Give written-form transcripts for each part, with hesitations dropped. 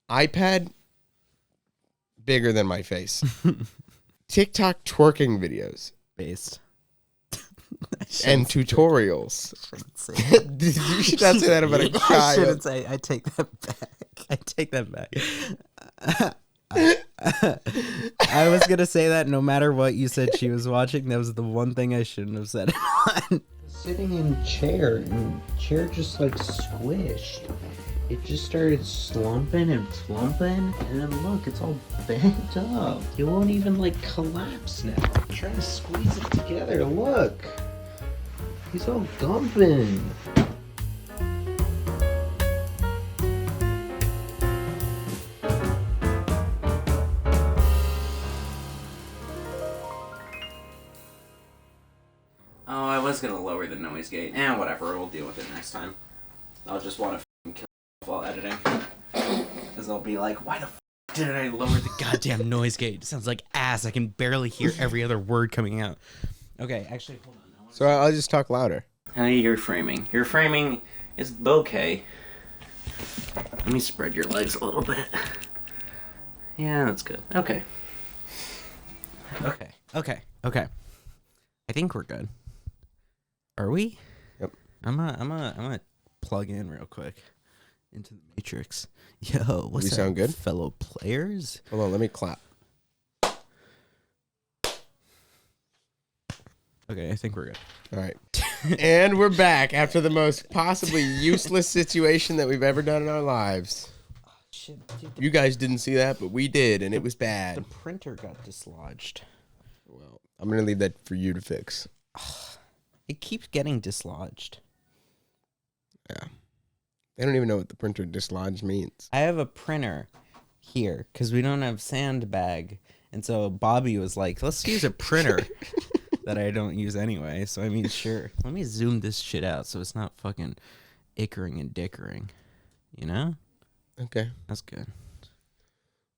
iPad, bigger than my face. TikTok twerking videos. Based. And tutorials. You should not say that about a child. I shouldn't say. I take that back. I was going to say that no matter what you said she was watching, that was the one thing I shouldn't have said. Sitting in chair, and chair just like squished. It just started slumping and plumping, and then look, it's all bent up. It won't even like collapse now. I'm trying to squeeze it together. Look, he's all gumping. Oh, I was gonna lower the noise gate. Whatever, we'll deal with it next time. I'll just want to kill myself while editing. Because I'll be like, why the did I lower the goddamn noise gate? It sounds like ass. I can barely hear every other word coming out. Okay, actually, hold on. So I'll just talk louder. How you're framing? Your framing is bokeh. Let me spread your legs a little bit. Yeah, that's good. Okay. I think we're good. Are we? Yep. I'm gonna plug in real quick into the Matrix. Yo, what's We up, sound good? fellow players? Hold on, let me clap. Okay, I think we're good. All right. And we're back after the most possibly useless situation that we've ever done in our lives. Shit, dude, You guys didn't see that, but we did, and it was the bad. printer got dislodged. Well, I'm going to leave that for you to fix. It keeps getting dislodged. Yeah. They don't even know what the printer dislodged means. I have a printer here because we don't have sandbag. And so Bobby was like, let's use a printer that I don't use anyway. So, I mean, sure. Let me zoom this shit out so it's not fucking ickering and dickering. You know? Okay. That's good.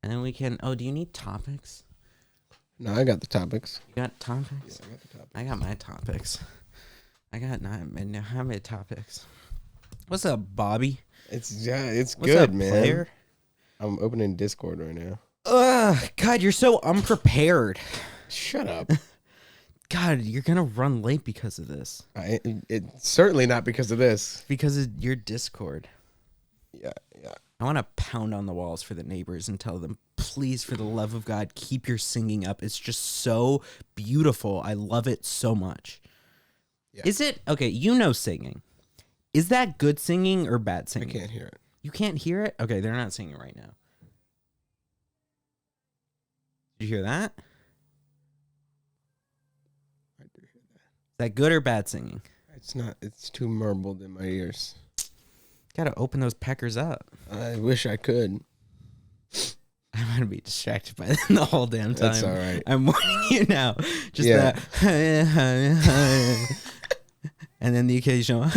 And then we can... Oh, do you need topics? No, I got the topics. You got topics? Yeah, I got the topics. I got my topics. I got how many topics? What's up, Bobby? It's What's good, up, man. player? I'm opening Discord right now. Ugh, God, you're so unprepared. Shut up. God, you're gonna run late because of this. It's certainly not because of this. Because of your Discord. Yeah. I want to pound on the walls for the neighbors and tell them, please, for the love of God, keep your singing up. It's just so beautiful. I love it so much. Yeah. Is it? Okay, you know singing. Is that good singing or bad I singing? can't hear it. You can't hear it? Okay, they're not singing right now. Did you hear that? I do hear that. Is that good or bad singing? It's not. It's too murbled in my ears. Gotta open those peckers up. I wish I could. I'm gonna be distracted by them the whole damn time. That's all right. I'm warning you now. Just Yeah. that. And then the occasional. God,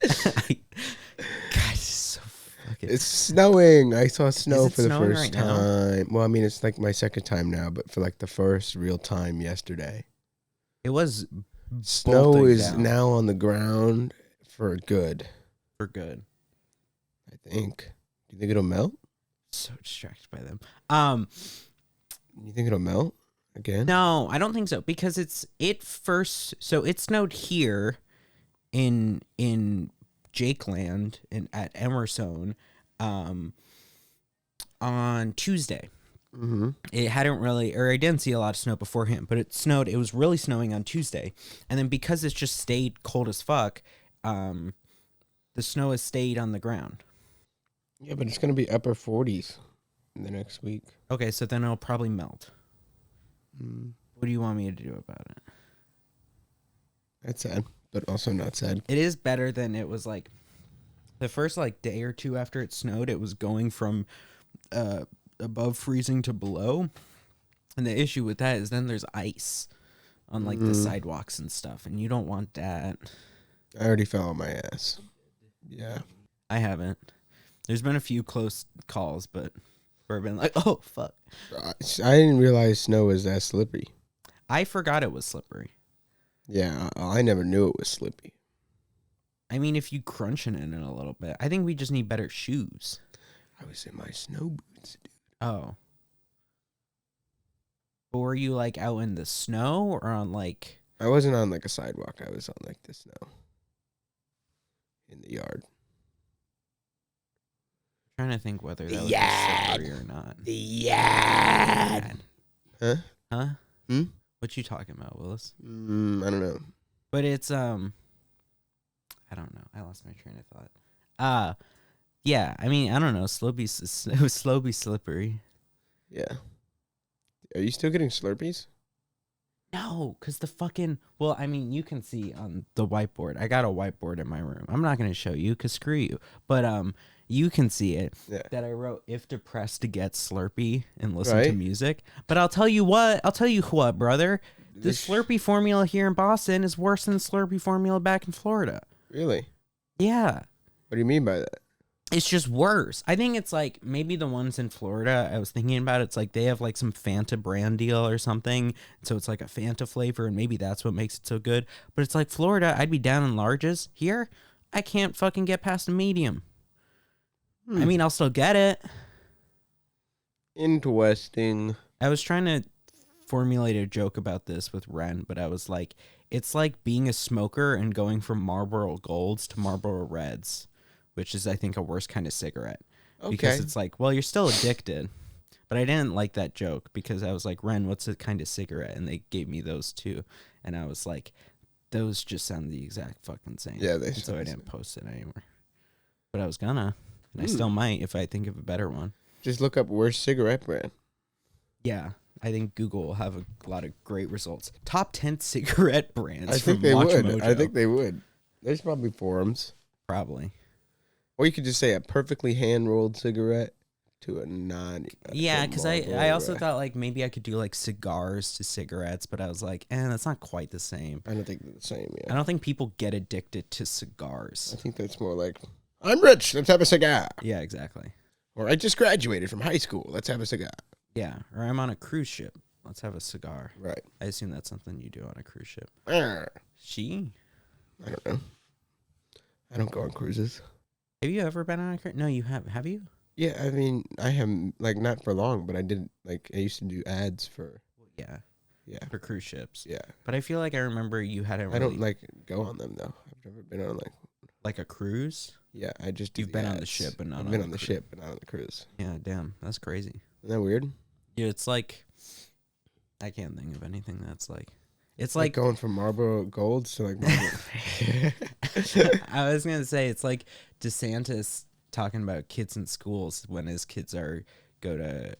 it's so fucking. It's snowing. I saw snow it for the snowing first right now? time. Well, I mean, it's like my second time now, but for like the first real time yesterday. It was Snow bolting is down now on the ground for good, for good. I think. Do you think it'll melt? So distracted by them. You think it'll melt again? No, I don't think so because it snowed here in Jakeland and at Emerson on Tuesday. Mm-hmm. It hadn't really, or I didn't see a lot of snow beforehand, but it was really snowing on Tuesday. And then because it's just stayed cold as fuck, the snow has stayed on the ground. Yeah, but it's going to be upper 40s in the next week. Okay, so then it'll probably melt. Mm. What do you want me to do about it? That's sad, but also not sad. It is better than it was like the first like day or two after it snowed. It was going from above freezing to below, and the issue with that is then there's ice on like the sidewalks and stuff, and you don't want that. I already fell on my ass. Yeah. I haven't. There's been a few close calls, but where I've been like, oh fuck. I didn't realize snow was that slippery. I forgot it was slippery. Yeah, I never knew it was slippy. I mean, if you crunch in it in a little bit, I think we just need better shoes. I was in my snow boots, dude. Oh. But were you like out in the snow or on like? I wasn't on like a sidewalk. I was on like the snow in the yard. I'm trying to think whether that was yard. slippery or not. The yard. Huh? Huh? Hmm? What you talking about, Willis? I don't know. But it's I don't know. I lost my train of thought. Yeah. I mean, I don't know. It was slowly slippery. Yeah. Are you still getting Slurpees? No, because the fucking... Well, I mean, you can see on the whiteboard. I got a whiteboard in my room. I'm not going to show you because screw you. But you can see it. Yeah. That I wrote, if depressed to get Slurpee and listen Right. to music. But I'll tell you what, brother. The Slurpee formula here in Boston is worse than the Slurpee formula back in Florida. Really? Yeah. What do you mean by that? It's just worse. I think it's like maybe the ones in Florida, I was thinking about it's like they have like some Fanta brand deal or something. So it's like a Fanta flavor and maybe that's what makes it so good. But it's like Florida, I'd be down in larges. Here, I can't fucking get past a medium. I mean, I'll still get it. Interesting. I was trying to formulate a joke about this with Ren, but I was like, it's like being a smoker and going from Marlboro Golds to Marlboro Reds, which is, I think, a worse kind of cigarette. Okay. Because it's like, well, you're still addicted. But I didn't like that joke because I was like, Ren, what's a kind of cigarette? And they gave me those too. And I was like, those just sound the exact fucking same. Yeah, they And so I sound didn't post it anymore. But I was gonna. And I still might if I think of a better one. Just look up worst cigarette brand. Yeah. I think Google will have a lot of great results. Top 10 cigarette brands. I think from they Watch would. Mojo. I think they would. There's probably forums. Probably. Or you could just say a perfectly hand-rolled cigarette to a non... Yeah, because I also thought like maybe I could do like cigars to cigarettes, but I was like, that's not quite the same. I don't think they're the same, yeah. I don't think people get addicted to cigars. I think that's more like, I'm rich, let's have a cigar. Yeah, exactly. Or I just graduated from high school, let's have a cigar. Yeah, or I'm on a cruise ship. Let's have a cigar. Right. I assume that's something you do on a cruise ship. I She? don't know. I don't go on cruises. Have you ever been on a cruise? No, you haven't. Have you? Yeah, I mean, I have, like, not for long, but I did, like, I used to do ads for, Yeah, yeah, for cruise ships. yeah. But I feel like I remember you hadn't really... I don't, like, go on them, though. I've never been on, Like a cruise? yeah, I just do You've the been on the ads. ship, but not I've on been the on the cruise. ship, but not on the cruise. Yeah, damn. That's crazy. Isn't that weird? Yeah, it's like... I can't think of anything that's like... It's Like like... going from Marlboro Golds to, like, Marlboro... I was going to say, it's like DeSantis talking about kids in schools when his kids go to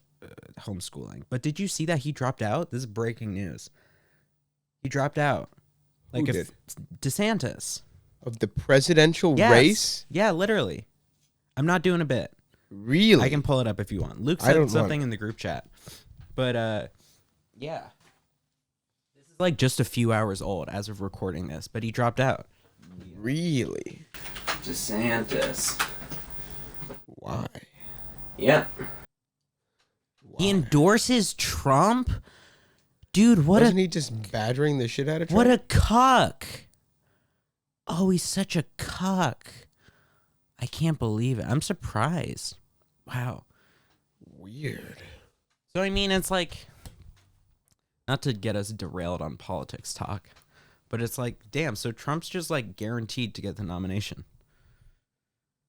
homeschooling. But did you see that he dropped out? This is breaking news. He dropped out. Like Who if did? DeSantis. Of the presidential Yes. race? Yeah, literally. I'm not doing a bit. Really? I can pull it up if you want. Luke I said don't something want- in the group chat. But yeah. This is like just a few hours old as of recording this, but he dropped out. Really? DeSantis. Why? Yeah. He endorses Trump? Dude, Wasn't he just badgering the shit out of Trump? what a cuck. Oh, he's such a cuck. I can't believe it. I'm surprised. Wow. Weird. So, I mean, it's like, not to get us derailed on politics talk, but it's like, damn, so Trump's just like guaranteed to get the nomination.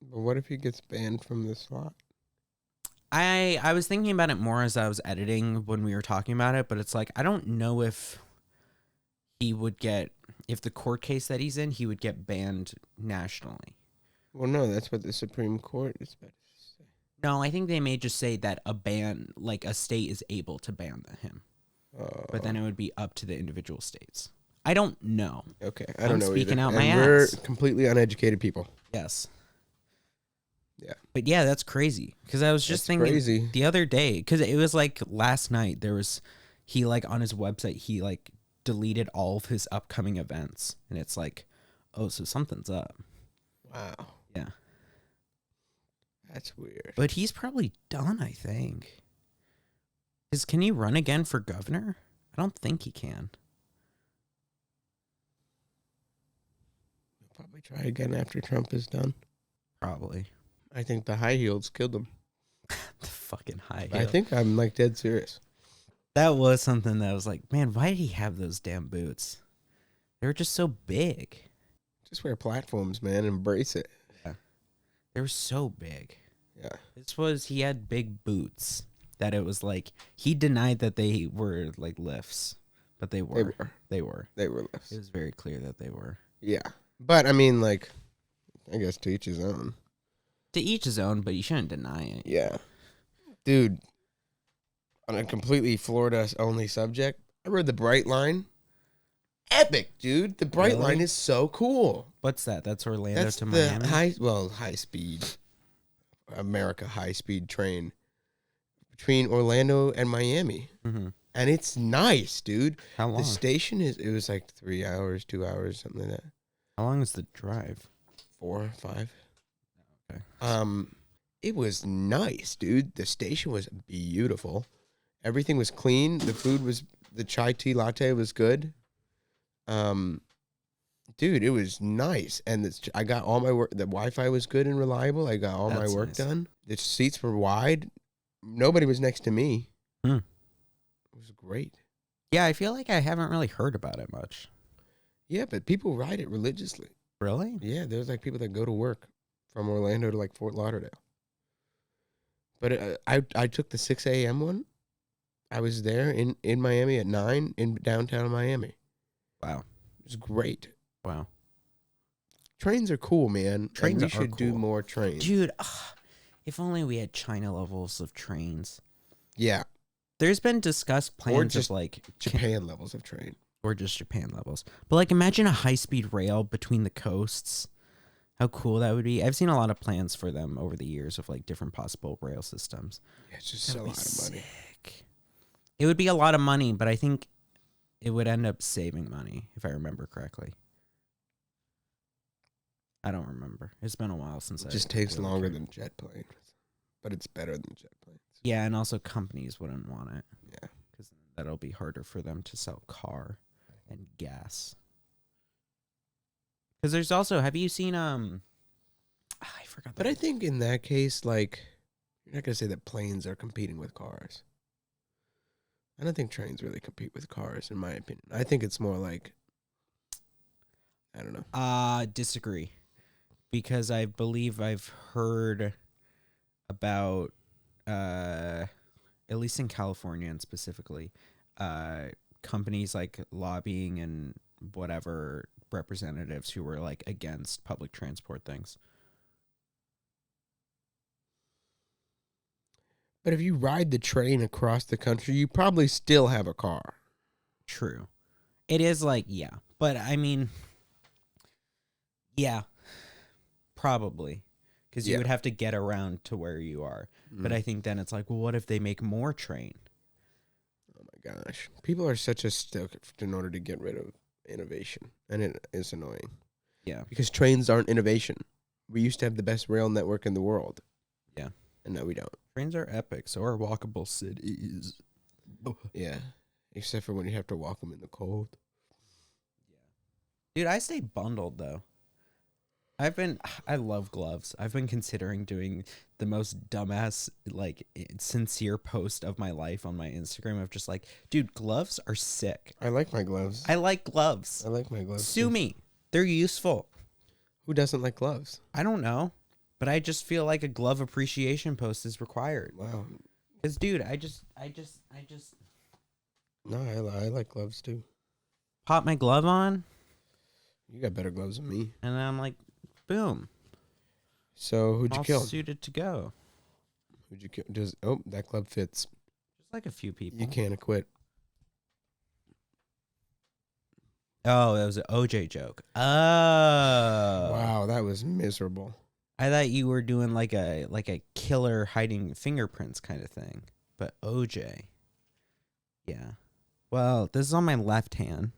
But what if he gets banned from the slot? I was thinking about it more as I was editing when we were talking about it, but it's like, I don't know if he would get, if the court case that he's in, he would get banned nationally. Well, no, that's what the Supreme Court is about to say. No, I think they may just say that a ban, like a state is able to ban him, but then it would be up to the individual states. I don't know. Okay, I I'm don't know speaking either. out my And we're ass. completely uneducated people. Yes. Yeah. But yeah, that's crazy. Because I was just That's thinking crazy. the other day, because it was like last night, he like on his website, he like deleted all of his upcoming events. And it's like, oh, so something's up. Wow. Yeah. That's weird. But he's probably done, I think. Can he run again for governor? I don't think he can. Probably try again after Trump is done. Probably. I think the high heels killed him. fucking high I heel. think I'm like dead serious. That was something that I was like, man, why did he have those damn boots? They were just so big. Just wear platforms, man. Embrace it. Yeah. They were so big. Yeah. He had big boots that it was like, he denied that they were like lifts, but they were. They were. They were lifts. It was very clear that they were. Yeah. But I mean, like, I guess to each his own. To each his own, but you shouldn't deny it. Yeah. Dude, on a completely Florida-only subject, I read the Bright Line. Epic, dude. The Bright Really? Line is so cool. What's that? That's Orlando That's to the Miami? high-speed, America high-speed train between Orlando and Miami. Mm-hmm. And it's nice, dude. How long? The station it was like 3 hours, 2 hours, something like that. How long is the drive? 4, 5. Okay. It was nice, dude. The station was beautiful. Everything was clean. The chai tea latte was good. Dude, it was nice. And I got all my work. The Wi-Fi was good and reliable. I got all my work done. The seats were wide. Nobody was next to me. Hmm. It was great. Yeah, I feel like I haven't really heard about it much. Yeah, but people ride it religiously. Really? Yeah, there's like people that go to work from Orlando to like Fort Lauderdale. But I took the 6 a.m. one. I was there in Miami at 9 in downtown Miami. Wow. It was great. Wow. Trains are cool, man. Trains we should do cool. more trains. Dude, if only we had China levels of trains. Yeah. There's been discussed plans just of like Japan levels of train. Or just Japan levels. But like imagine a high-speed rail between the coasts. How cool that would be. I've seen a lot of plans for them over the years of like different possible rail systems. Yeah, it's just a lot of money. Sick. It would be a lot of money, but I think it would end up saving money, if I remember correctly. I don't remember. It's been a while since It just takes longer than jet planes. But it's better than jet planes. Yeah, and also companies wouldn't want it. Yeah. Because that'll be harder for them to sell car and gas. Because there's also, have you seen, I forgot. But I think in that case, like, you're not going to say that planes are competing with cars. I don't think trains really compete with cars, in my opinion. I think it's more like, I don't know. Disagree. Because I believe I've heard about, at least in California and specifically, companies like lobbying and whatever representatives who were like against public transport things. But if you ride the train across the country, you probably still have a car. True. It is like, yeah. But I mean, yeah, probably. Because you would have to get around to where you are. But I think then it's like, well, what if they make more train? Oh my gosh. People are such a stoke in order to get rid of innovation. And it is annoying. Yeah. Because trains aren't innovation. We used to have the best rail network in the world. Yeah. And now we don't. Trains are epic, so are walkable cities. Yeah. Except for when you have to walk them in the cold. Dude, I stay bundled, though. I love gloves. I've been considering doing the most dumbass, like, sincere post of my life on my Instagram of just like, dude, gloves are sick. I like my gloves. I like gloves. I like my gloves. Sue too. me. They're useful. Who doesn't like gloves? I don't know. But I just feel like a glove appreciation post is required. Wow. Because, dude, I No, I like gloves too. pop my glove on, You got better gloves than me. and then I'm like, boom. So who'd you All kill? suited to go. Who'd you kill? That glove fits. Just like a few people. You can't acquit. Oh, that was an OJ joke. Oh. Wow, that was miserable. I thought you were doing like a killer hiding fingerprints kind of thing. But OJ. Yeah. Well, this is on my left hand.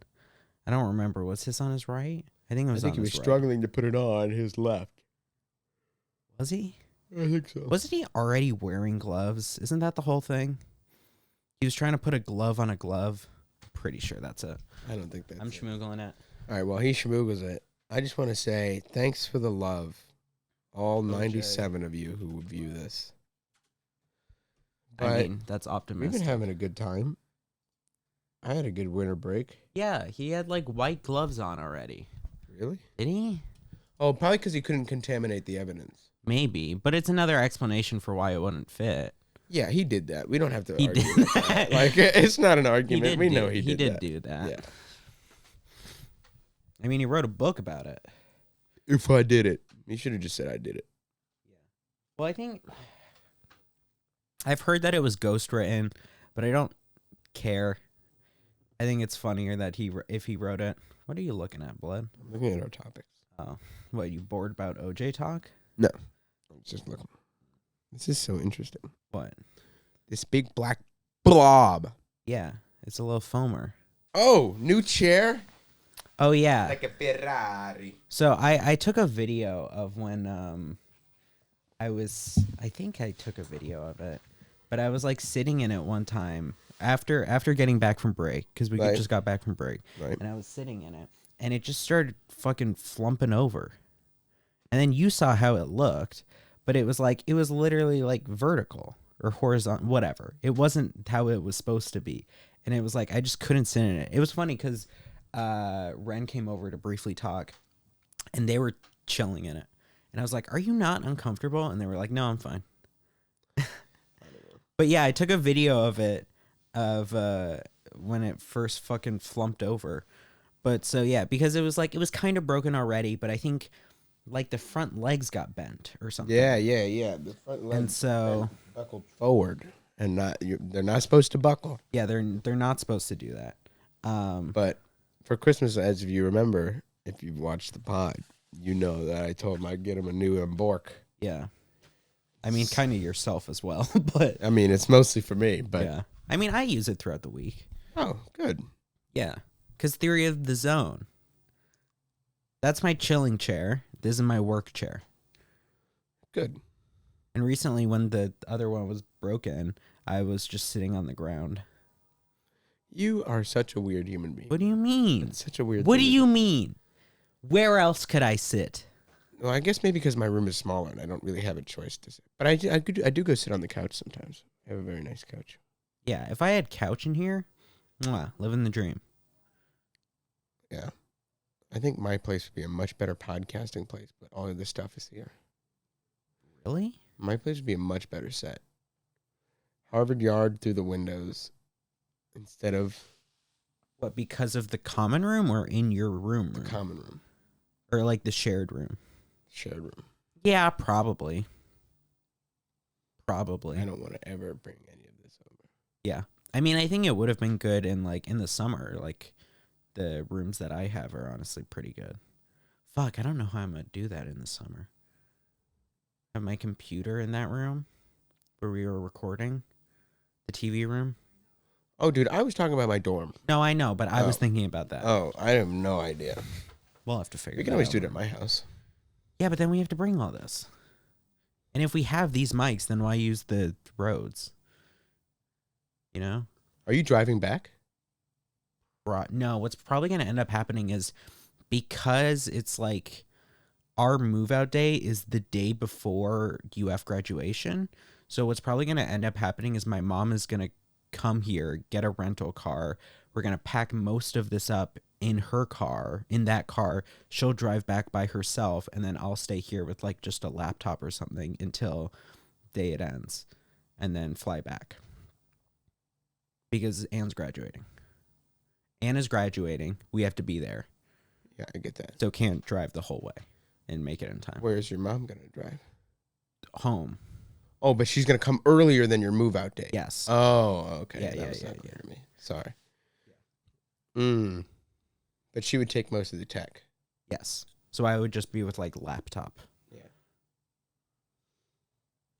I don't remember. Was his on his right? I think it was on he was his right. struggling to put it on his left. Was he? I think so. Wasn't he already wearing gloves? Isn't that the whole thing? He was trying to put a glove on a glove. Pretty sure that's it. I don't think that's I'm it. schmoogling it. All right, well, he schmoogles it. I just want to say thanks for the love. All 97 of you who will view this. But mean, that's we've optimistic. been having a good time. I had a good winter break. Yeah, he had like white gloves on already. Really? Did he? Oh, probably because he couldn't contaminate the evidence. Maybe, but it's another explanation for why it wouldn't fit. Yeah, he did that. We don't have to He argue did with that. Like, it's not an argument. We know he did that. do that. Yeah. I mean, he wrote a book about it. If I did it. He should have just said I did it. Well, I think I've heard that it was ghostwritten, but I don't care. I think it's funnier that if he wrote it. What are you looking at, Blood? I'm looking at our topics. Oh, what, you bored about OJ talk? No. I'm just looking. This is so interesting. What? This big black blob. Yeah, it's a little foamer. Oh, new chair? Oh, yeah. Like a Ferrari. So I took a video of when I think I took a video of it, but I was like sitting in it one time after getting back from break, because we just got back from break, Right. and I was sitting in it, and it just started fucking flumping over, and then you saw how it looked, but it was literally like vertical or horizontal, whatever. It wasn't how it was supposed to be, and it was like I just couldn't sit in it. It was funny because Ren came over to briefly talk, and they were chilling in it. And I was like, are you not uncomfortable? And they were like, no, I'm fine. But yeah, I took a video of it, of when it first fucking flumped over. But so yeah, because it was kind of broken already, but I think like the front legs got bent or something. Yeah. The front legs And so buckled forward, and they're not supposed to buckle. yeah, they're not supposed to do that. But for Christmas, as if you remember, if you've watched the pod, you know that I told him I'd get him a new Bork. Yeah. I mean, kind of yourself as well, but I mean, it's mostly for me, but yeah. I mean, I use it throughout the week. oh, good. Yeah, because theory of the zone. That's my chilling chair. This is my work chair. Good. And recently, when the other one was broken, I was just sitting on the ground. You are such a weird human being. What do you mean? It's such a weird What thing do you mean? Where else could I sit? Well, I guess maybe because my room is smaller and I don't really have a choice to sit. But I do go sit on the couch sometimes. I have a very nice couch. Yeah, if I had couch in here, living the dream. Yeah. I think my place would be a much better podcasting place, but all of this stuff is here. Really? My place would be a much better set. Harvard Yard through the windows instead of What, because of the common room or in your room? the common room, Or like the shared room? shared room. Yeah, probably. Probably. I don't want to ever bring any of this over. Yeah. I mean, I think it would have been good in the summer. Like, the rooms that I have are honestly pretty good. Fuck, I don't know how I'm going to do that in the summer. Have my computer in that room where we were recording. The TV room. Oh, dude, I was talking about my dorm. No, I know, but I was thinking about that. Oh, I have no idea. We'll have to figure it out. We can always do it at my house. Yeah, but then we have to bring all this. And if we have these mics, then why use the roads? You know? Are you driving back? No, what's probably going to end up happening is because it's like our move out day is the day before UF graduation. So what's probably going to end up happening is my mom is going to come here, get a rental car. We're going to pack most of this up in her car, in that car. She'll drive back by herself, and then I'll stay here with like just a laptop or something until day it ends, and then fly back. Because Anne's graduating. Anne is graduating. We have to be there. Yeah, I get that. So can't drive the whole way and make it in time. Where's your mom going to drive? Home. Oh, but she's going to come earlier than your move out date. Yes. Oh, okay. Yeah, That yeah, was not yeah, clear yeah. to me. Sorry. Yeah. But she would take most of the tech. Yes. So I would just be with like laptop. Yeah.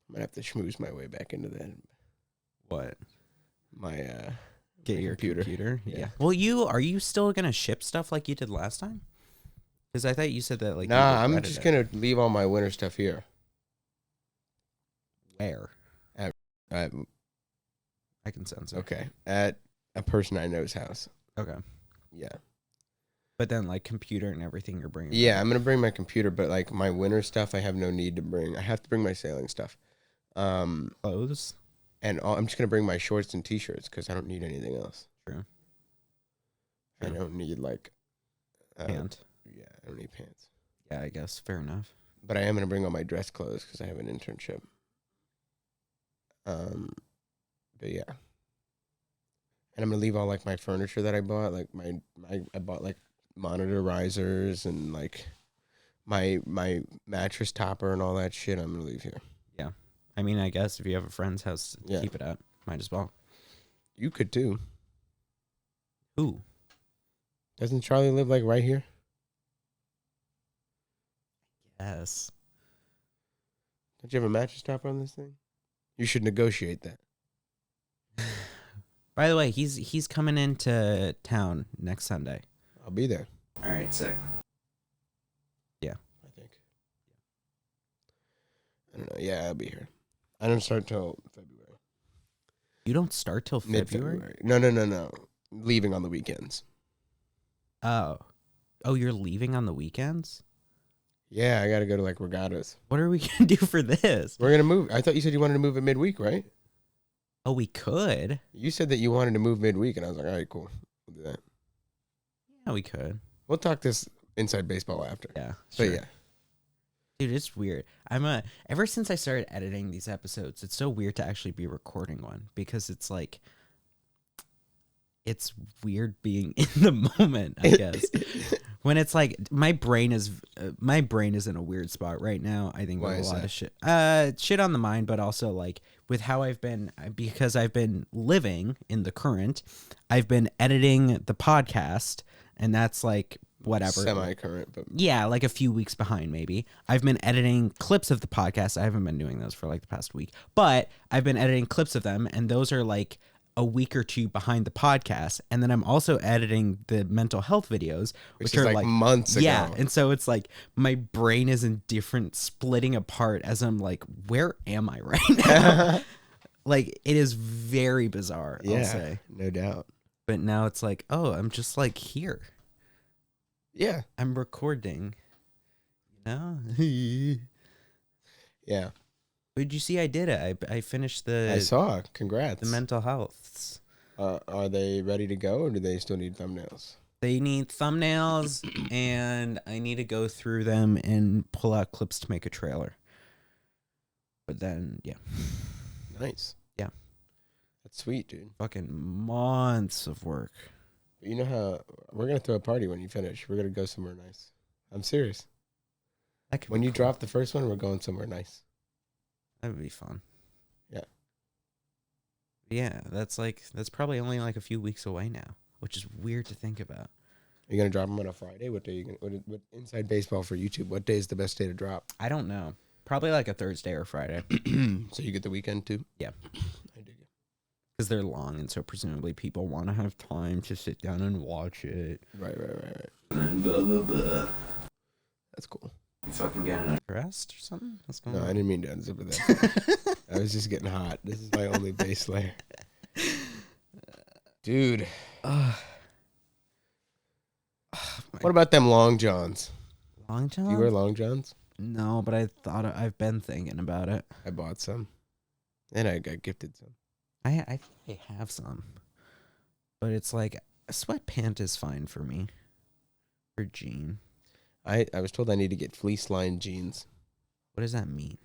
I'm going to have to schmooze my way back into that. What? My Get my your computer? Yeah. Well, are you still going to ship stuff like you did last time? Because I thought you said that like. Nah, I'm just going to leave all my winter stuff here. Where? At, I can sense it. okay. At a person I know's house. Okay. Yeah. But then like computer and everything you're bringing. Yeah, I'm going to bring my computer, but like my winter stuff, I have no need to bring. I have to bring my sailing stuff. Clothes. And I'm just gonna bring my shorts and t-shirts because I don't need anything else. True. I don't need like Pant. Yeah, I don't need pants. Yeah, I guess. Fair enough. But I am gonna bring all my dress clothes because I have an internship. But yeah, and I'm gonna leave all like my furniture that I bought, like I bought like monitor risers and like my mattress topper and all that shit. I'm gonna leave here. Yeah. I mean, I guess if you have a friend's house to Yeah. keep it at, might as well. You could too. Who? Doesn't Charlie live like right here? Yes. Don't you have a mattress topper on this thing? You should negotiate that. By the way, he's coming into town next Sunday. I'll be there. All right, sick. I think. I don't know. Yeah, I'll be here. I don't start till February. You don't start till February? Mid-February. No. Leaving on the weekends. Oh, you're leaving on the weekends? Yeah, I gotta go to like regattas. What are we gonna do for this? We're gonna move. I thought you said you wanted to move it midweek, right? Oh, we could. You said that you wanted to move midweek, and I was like, all right, cool. We'll do that. Yeah, we could. We'll talk this inside baseball after. Yeah, But sure. yeah. Dude, it's weird. Ever since I started editing these episodes, it's so weird to actually be recording one because it's like, it's weird being in the moment, I guess. When it's like my brain is in a weird spot right now. I think Why with is a lot that? of shit on the mind, but also like with how because I've been living in the current, I've been editing the podcast, and that's like whatever. Semi-current, but Yeah, like a few weeks behind maybe. I've been editing clips of the podcast. I haven't been doing those for like the past week, but I've been editing clips of them, and those are like a week or two behind the podcast. And then I'm also editing the mental health videos, which is are like months ago. Yeah, and so it's like my brain is in different, splitting apart as I'm like, where am I right now? Like, it is very bizarre, I'll say. No doubt. But now it's like, oh, I'm just like here. Yeah. I'm recording. You know? Yeah. Did you see I did it? I finished I saw. Congrats. the mental health. Are they ready to go, or do they still need thumbnails? They need thumbnails, and I need to go through them and pull out clips to make a trailer. But then, yeah. Nice. Yeah. That's sweet, dude. Fucking months of work. You know how we're going to throw a party when you finish. We're going to go somewhere nice. I'm serious. That could When be you cool. drop the first one, we're going somewhere nice. That would be fun. Yeah. Yeah, that's probably only like a few weeks away now, which is weird to think about. Are you going to drop them on a Friday? What day are you going to, what inside baseball for YouTube? What day is the best day to drop? I don't know. Probably like a Thursday or Friday. So you get the weekend too? Yeah. I do. Because they're long, and so presumably people want to have time to sit down and watch it. Right. Blah, blah, blah. That's cool. You fucking getting stressed or something? What's going No, on? I didn't mean to unzip that. I was just getting hot. This is my only base layer. Dude. What about them long johns? Long Do john? you wear long johns? No, but I've been thinking about it. I bought some. And I got gifted some. I think I have some. But it's like a sweatpant is fine for me. Or jean. I was told I need to get fleece lined jeans. What does that mean?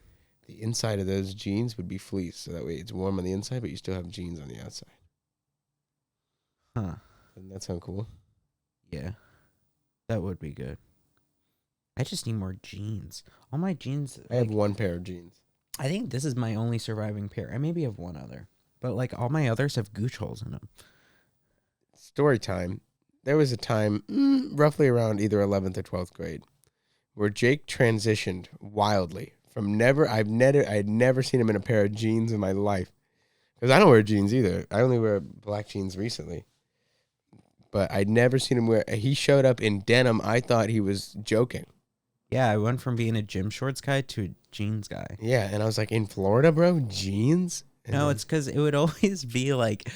The inside of those jeans would be fleece, so that way it's warm on the inside, but you still have jeans on the outside. Huh. Doesn't that sound cool? Yeah. That would be good. I just need more jeans. All my jeans. I have one pair of jeans. I think this is my only surviving pair. I maybe have one other. But like all my others have gooch holes in them. Story time. There was a time, roughly around either 11th or 12th grade, where Jake transitioned wildly from I'd never seen him in a pair of jeans in my life. Because I don't wear jeans either. I only wear black jeans recently. But I'd never seen him he showed up in denim. I thought he was joking. Yeah, I went from being a gym shorts guy to a jeans guy. Yeah, and I was like, in Florida, bro? Jeans? And No, then- it's because it would always be like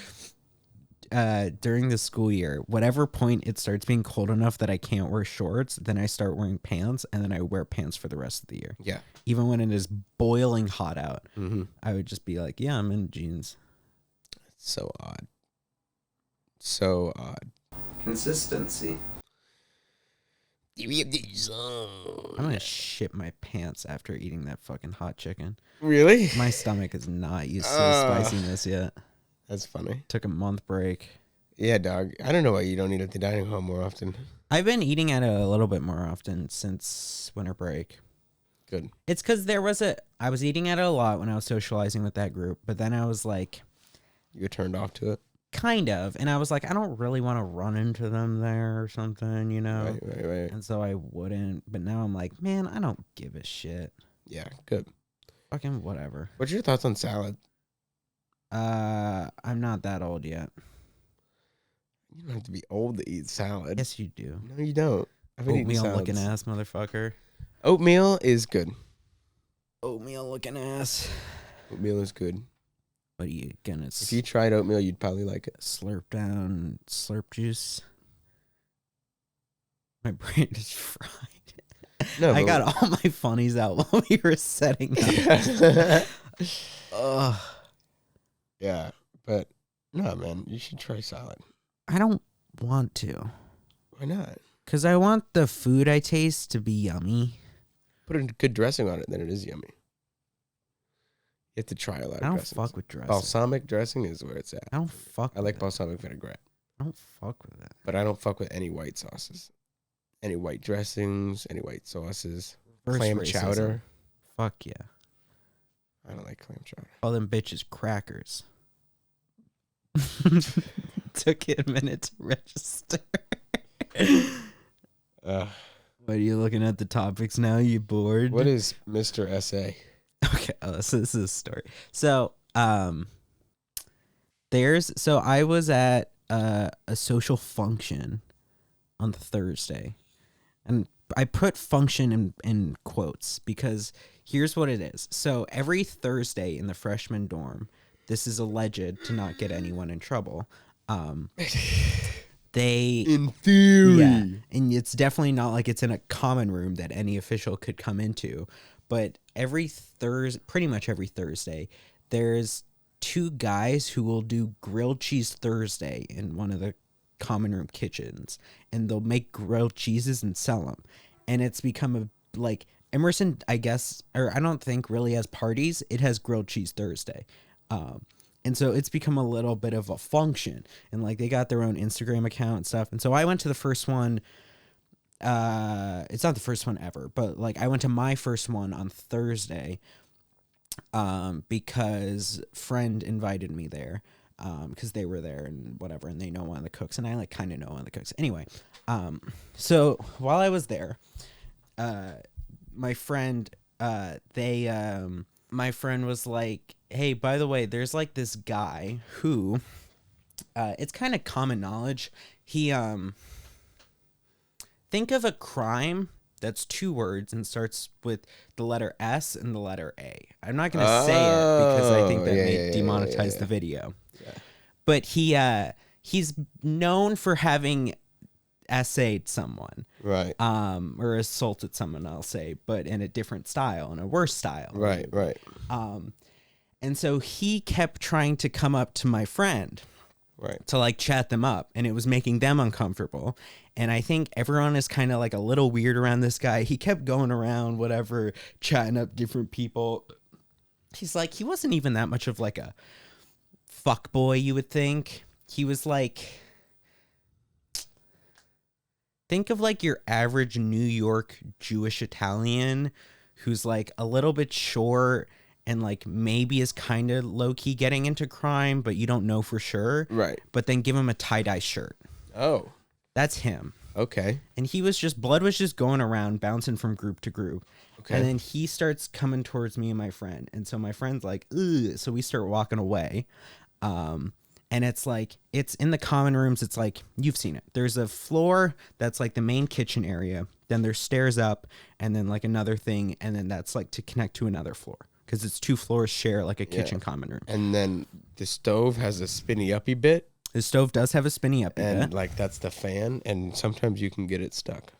during the school year, whatever point it starts being cold enough that I can't wear shorts, then I start wearing pants, and then I wear pants for the rest of the year. Yeah. Even when it is boiling hot out, Mm-hmm. I would just be like, yeah, I'm in jeans. So odd. So odd. Consistency. I'm gonna shit my pants after eating that fucking hot chicken. Really? My stomach is not used to the spiciness yet. That's funny. Took a month break. Yeah, dog. I don't know why you don't eat at the dining hall more often. I've been eating at it a little bit more often since winter break. Good. It's because I was eating at it a lot when I was socializing with that group, but then I was like, You were turned off to it? kind of, and I was like, I don't really want to run into them there or something, you know? Right. And so I wouldn't, but now I'm like, man, I don't give a shit. Yeah, good. Fucking whatever. What's your thoughts on salad? I'm not that old yet. You don't have to be old to eat salad. Yes, you do. No, you don't. I've been eating Oatmeal salads. looking ass, motherfucker. Oatmeal is good. Oatmeal looking ass. Oatmeal is good. What are you gonna If you tried oatmeal, you'd probably like it. slurp down slurp juice? My brain is fried. No, I but- got all my funnies out while we were setting up. Ugh. Yeah, but no, man, you should try salad. I don't want to. Why not? Because I want the food I taste to be yummy. Put a good dressing on it, then it is yummy. You have to try a lot of I don't dressings. fuck with dressing. Balsamic dressing is where it's at. I don't fuck I with like it. balsamic vinaigrette, I don't fuck with it. but I don't fuck with any white sauces. Any white dressings, any white sauces. Reverse Clam racism. chowder. Fuck yeah. I don't like clam chowder. All them bitches crackers. Took it a minute to register. What are you looking at the topics now? You bored? What is Mr. SA? Okay, so this is a story. So, I was at a social function on Thursday, and I put function in quotes because here's what it is. So every Thursday in the freshman dorm, this is alleged to not get anyone in trouble. They In theory. yeah, and it's definitely not like it's in a common room that any official could come into. But pretty much every Thursday, there's two guys who will do grilled cheese Thursday in one of the common room kitchens, and they'll make grilled cheeses and sell them. And it's become like Emerson, I guess, or I don't think really has parties. It has grilled cheese Thursday. And so it's become a little bit of a function, and like they got their own Instagram account and stuff. And so I went to the first one. It's not the first one ever, but like I went to my first one on Thursday, because friend invited me there, because they were there and whatever, and they know one of the cooks, and I like kind of know one of the cooks anyway. So while I was there, my friend, my friend was like, hey, by the way, there's like this guy who, it's kind of common knowledge. He, think of a crime that's two words and starts with the letter S and the letter A. I'm not going to say it because I think that may demonetize the video. Yeah. But he's known for having essayed someone. Right. Or assaulted someone, I'll say, but in a different style, in a worse style. Right. And so he kept trying to come up to my friend Right. to like chat them up, and it was making them uncomfortable. And I think everyone is kind of like a little weird around this guy. He kept going around, whatever, chatting up different people. He wasn't even that much of like a fuck boy, you would think. He was like, think of like your average New York Jewish Italian who's like a little bit short and like maybe is kind of low-key getting into crime, but you don't know for sure. Right. But then give him a tie-dye shirt. Oh. That's him. Okay. And blood was just going around, bouncing from group to group. Okay. And then he starts coming towards me and my friend. And so my friend's like, ugh. So we start walking away. And it's like, it's in the common rooms. It's like, you've seen it. There's a floor that's like the main kitchen area. Then there's stairs up and then like another thing. And then that's like to connect to another floor. Because it's two floors share like a kitchen common room. And then the stove has a spinny uppy bit. His stove does have a spinny up and bit. like that's the fan, and sometimes you can get it stuck.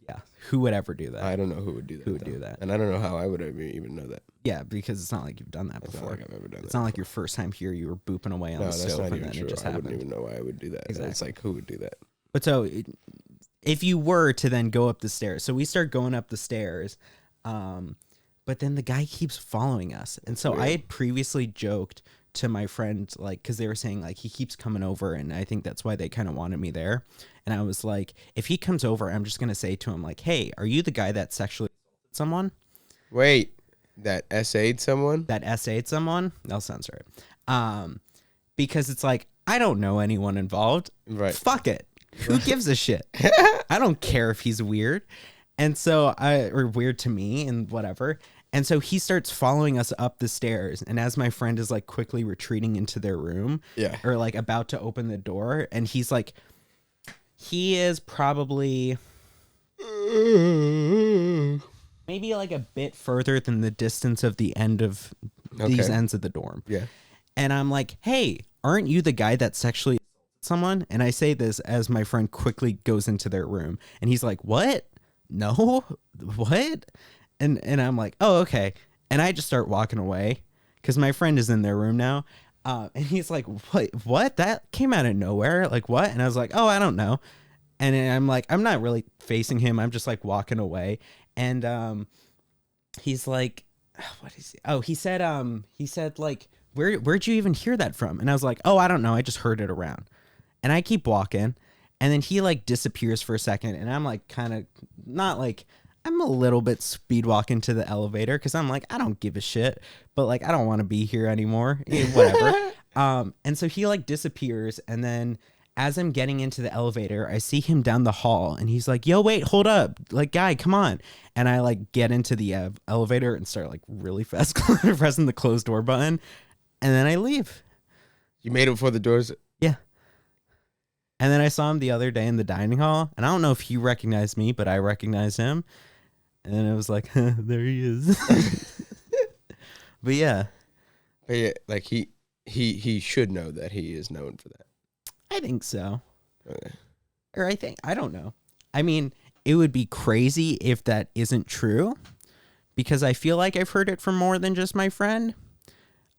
Yeah. Who would ever do that? I don't know who would do that. Who would do that? And I don't know how I would even know that. Yeah, because it's not like you've done that It's not before. like I've ever done It's that not like before. your first time here, you were booping away on No, the that's stove not and even then true. it just I happened. wouldn't even know why I would do that. Exactly. It's like, who would do that? But so, if you were to then go up the stairs, so we start going up the stairs, but then the guy keeps following us. And so I had previously joked to my friend, like, because they were saying, like, he keeps coming over, and I think that's why they kind of wanted me there. And I was like, if he comes over, I'm just going to say to him, like, hey, are you the guy that sexually assaulted someone? Wait, that SA'd someone? That SA'd someone? I'll censor it. Because it's like, I don't know anyone involved. Right. Fuck it. Who gives a shit? I don't care if he's weird. And so or weird to me and whatever. And so he starts following us up the stairs. And as my friend is like quickly retreating into their room, Yeah. or like about to open the door, and he's like, he is probably maybe like a bit further than the distance of the end of these Okay. ends of the dorm. Yeah. And I'm like, hey, aren't you the guy that sexually assaulted someone? And I say this as my friend quickly goes into their room. And he's like, what? No? What? And I'm like, oh, okay. And I just start walking away because my friend is in their room now. And he's like, what? That came out of nowhere? Like, what? And I was like, oh, I don't know. And I'm like, I'm not really facing him. I'm just like walking away. And he's like, what is he? Oh, he said like, where'd you even hear that from? And I was like, oh, I don't know. I just heard it around. And I keep walking. And then he like disappears for a second. And I'm like, kind of not like, I'm a little bit speed walking to the elevator because I'm like, I don't give a shit, but like, I don't want to be here anymore. Whatever. And so he like disappears. And then as I'm getting into the elevator, I see him down the hall and he's like, yo, wait, hold up. Like, guy, come on. And I like get into the elevator and start like really fast pressing the closed door button. And then I leave. You made it before the doors. Yeah. And then I saw him the other day in the dining hall. And I don't know if he recognized me, but I recognized him. And then it was like, there he is. But yeah. But yeah, like he should know that he is known for that. I think so. Okay. Or I don't know. I mean, it would be crazy if that isn't true. Because I feel like I've heard it from more than just my friend.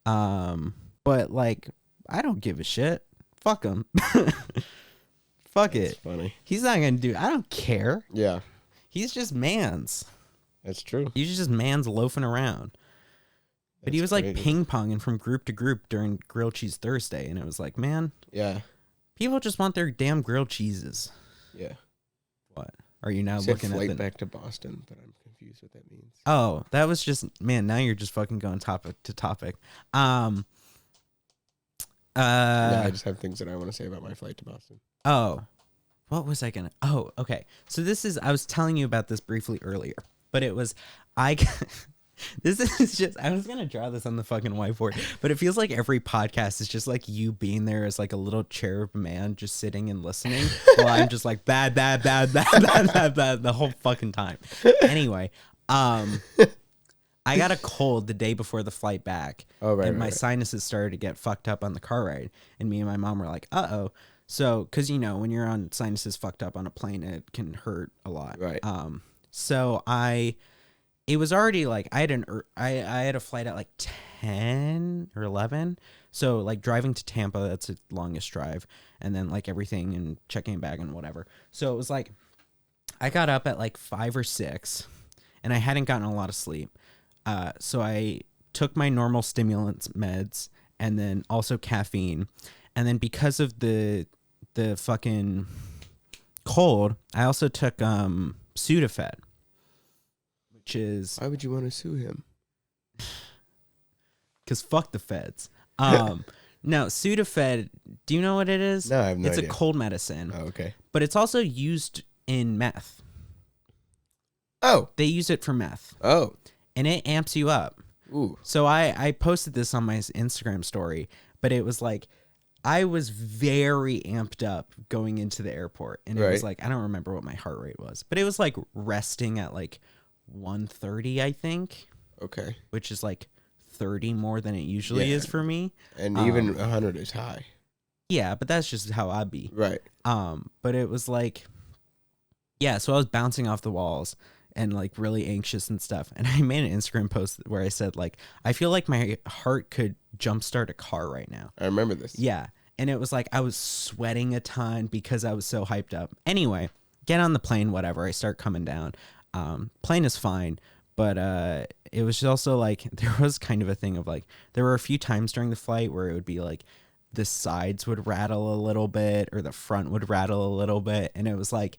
But like, I don't give a shit. Fuck him. Fuck That's it. funny. He's not gonna do. I don't care. Yeah, He's just mans. that's true. He's just mans loafing around. But he was That's like crazy. ping ponging from group to group during Grilled Cheese Thursday, and it was like, man, Yeah, people just want their damn grilled cheeses. yeah. What are you now I said looking flight at? back to Boston, but I'm confused what that means. Oh, that was just man. Now you're just fucking going topic to topic. Yeah, I just have things that I want to say about my flight to Boston. Oh, what was I gonna? Oh, okay. So I was telling you about this briefly earlier, but it was this is just I was gonna draw this on the fucking whiteboard, but it feels like every podcast is just like you being there as like a little cherub man just sitting and listening while I'm just like bad the whole fucking time. Anyway, I got a cold the day before the flight back, Oh, right, and my right. sinuses started to get fucked up on the car ride, and me and my mom were like, uh-oh. So, because, you know, when you're on sinuses fucked up on a plane, it can hurt a lot. Right. So it was already like, I had a flight at like 10 or 11. So like driving to Tampa, that's the longest drive. And then like everything and checking a bag and whatever. So it was like, I got up at like 5 or 6 and I hadn't gotten a lot of sleep. So I took my normal stimulants meds and then also caffeine. And then because of the fucking cold, I also took Sudafed, which is Why would you want to sue him? because fuck the feds. No, Sudafed. Do you know what it is? No, I have no It's idea. a cold medicine, Oh, okay. but it's also used in meth. Oh, They use it for meth, oh, and it amps you up. ooh. So I posted this on my Instagram story, but it was like I was very amped up going into the airport, and it was Right. like I don't remember what my heart rate was, but it was like resting at like 130, I think, Okay. which is like 30 more than it usually Yeah. is for me. And even 100 is high. Yeah, but that's just how I be. Right. But it was like, yeah, so I was bouncing off the walls and like really anxious and stuff. And I made an Instagram post where I said like, I feel like my heart could jumpstart a car right now. I remember this. Yeah. And it was like I was sweating a ton because I was so hyped up. Anyway, get on the plane, whatever. I start coming down. Plane is fine. But it was also like there was kind of a thing of like there were a few times during the flight where it would be like the sides would rattle a little bit or the front would rattle a little bit. And it was like,